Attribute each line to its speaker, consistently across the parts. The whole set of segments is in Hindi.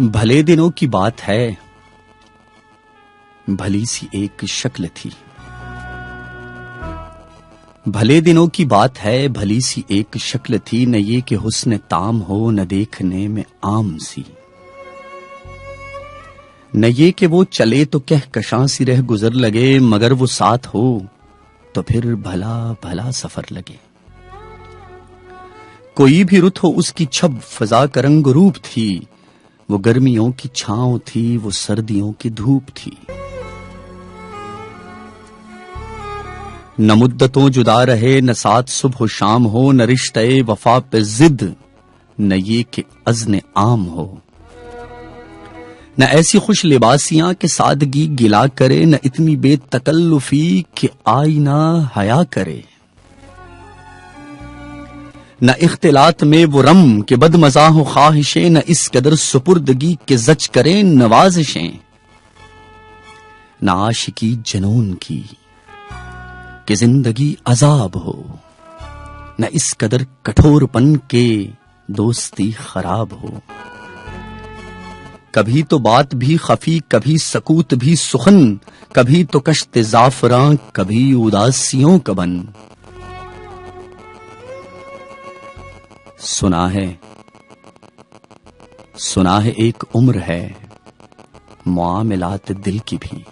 Speaker 1: भले दिनों की बात है, भली सी एक शक्ल थी। भले दिनों की बात है, भली सी एक शक्ल थी। न ये कि हुस्न ताम हो, न देखने में आम सी। न ये कि वो चले तो कहकशां सी रह गुजर लगे, मगर वो साथ हो तो फिर भला भला सफर लगे। कोई भी रुत हो उसकी छब फजा का रंग रूप थी। वो गर्मियों की छांव थी, वो सर्दियों की धूप थी। न मुद्दतों जुदा रहे, न साथ सुबह शाम हो, न रिश्ते वफा पे जिद, न ये कि अज़्न आम हो। न ऐसी खुश लिबासियां के सादगी गिला करे, न इतनी बेतकल्लुफी कि आईना हया करे। न इख्तिलात में वो रम के बदमज़ा ख्वाहिशें, न इस कदर सुपुर्दगी के जच करें नवाजिशें। न आशिकी जनून की कि जिंदगी अजाब हो, न इस कदर कठोरपन के दोस्ती खराब हो। कभी तो बात भी खफी, कभी सकूत भी सुखन, कभी तो कश्त जाफरां, कभी उदासियों का बन। सुना है एक उम्र है मुआमिलात दिल की भी।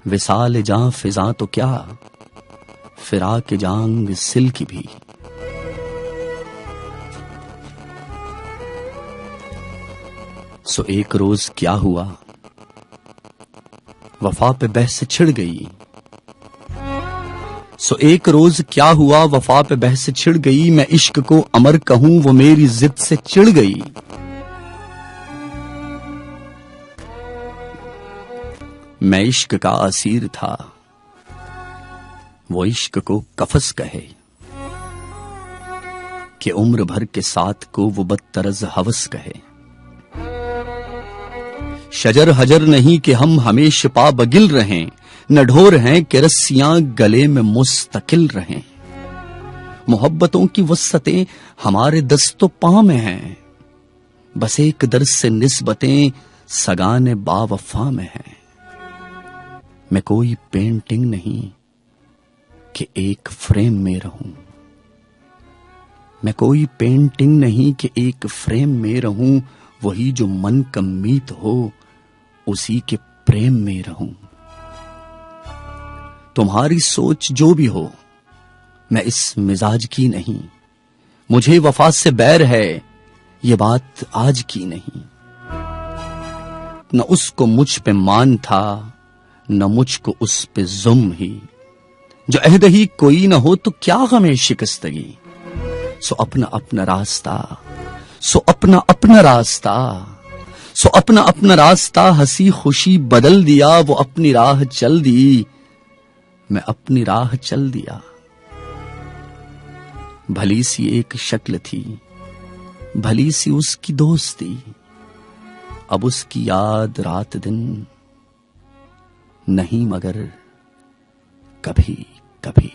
Speaker 1: विसाल जां फिजा तो क्या, फिराक जांग सिल की भी। सो एक रोज क्या हुआ, वफा पे बहस छिड़ गई। सो एक रोज क्या हुआ, वफा पे बहस छिड़ गई। मैं इश्क को अमर कहूं, वो मेरी जिद से चिढ़ गई। मैं इश्क का असीर था, वो इश्क को कफस कहे, कि उम्र भर के साथ को वो बदतरज हवस कहे। शजर हजर नहीं कि हम हमेशा पा बगिल रहें, न ढोर हैं कि रस्सियां गले में मुस्तकिल रहें। मोहब्बतों की वस्सतें हमारे दस्तो पां में हैं, बस एक दर्द से निस्बतें सगाने बावफा में हैं। मैं कोई पेंटिंग नहीं कि एक फ्रेम में रहूं। मैं कोई पेंटिंग नहीं कि एक फ्रेम में रहूं। वही जो मन का मीत हो, उसी के प्रेम में रहूं। तुम्हारी सोच जो भी हो, मैं इस मिजाज की नहीं। मुझे वफा से बैर है, ये बात आज की नहीं। न उसको मुझ पे मान था, न मुझको उस पे जुल्म ही। जो अहद ही कोई न हो तो क्या गमे शिकस्तगी। सो अपना अपना रास्ता, सो अपना अपना रास्ता, सो अपना अपना रास्ता। हंसी खुशी बदल दिया, वो अपनी राह चल दी, मैं अपनी राह चल दिया। भली सी एक शक्ल थी, भली सी उसकी दोस्ती। अब उसकी याद रात दिन नहीं, मगर कभी कभी।